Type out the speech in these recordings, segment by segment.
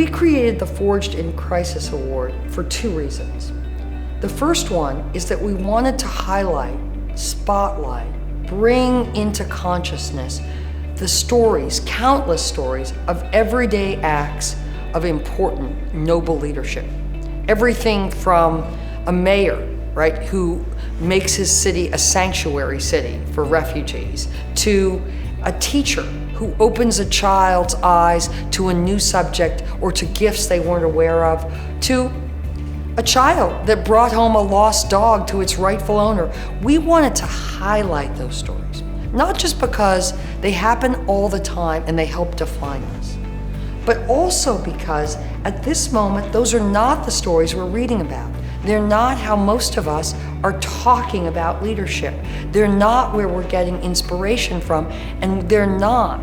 We created the Forged in Crisis Award for two reasons. The first one is that we wanted to highlight, spotlight, bring into consciousness the stories, countless stories of everyday acts of important, noble leadership. Everything from a mayor, right, who makes his city a sanctuary city for refugees, to a teacher who opens a child's eyes to a new subject or to gifts they weren't aware of, to a child that brought home a lost dog to its rightful owner. We wanted to highlight those stories, not just because they happen all the time and they help define us, but also because at this moment, those are not the stories we're reading about. They're not how most of us are talking about leadership. They're not where we're getting inspiration from, and they're not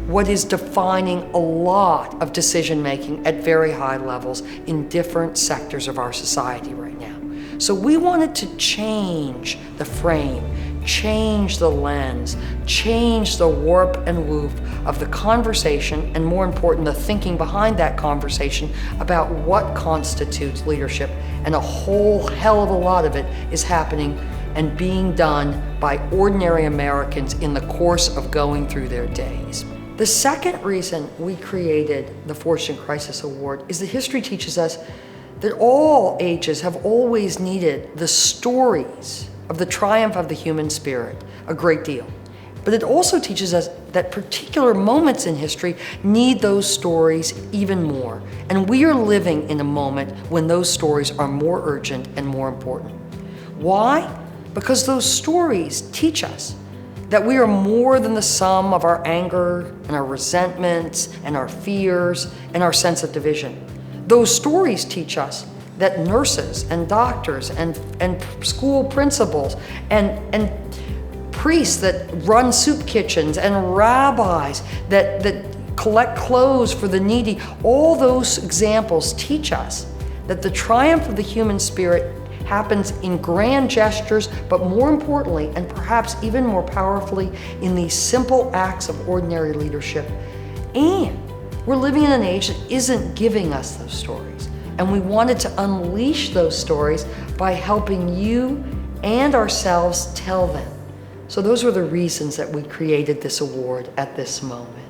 what is defining a lot of decision-making at very high levels in different sectors of our society right now. So we wanted to change the frame, change the lens, change the warp and woof of the conversation, and more important, the thinking behind that conversation about what constitutes leadership. And a whole hell of a lot of it is happening and being done by ordinary Americans in the course of going through their days. The second reason we created the Forged in Crisis Award is that history teaches us that all ages have always needed the stories of the triumph of the human spirit a great deal. But it also teaches us that particular moments in history need those stories even more. And we are living in a moment when those stories are more urgent and more important. Why? Because those stories teach us that we are more than the sum of our anger and our resentments and our fears and our sense of division. Those stories teach us that nurses and doctors and school principals and priests that run soup kitchens and rabbis that collect clothes for the needy, all those examples teach us that the triumph of the human spirit happens in grand gestures, but more importantly, and perhaps even more powerfully, in these simple acts of ordinary leadership. And we're living in an age that isn't giving us those stories. And we wanted to unleash those stories by helping you and ourselves tell them. So those were the reasons that we created this award at this moment.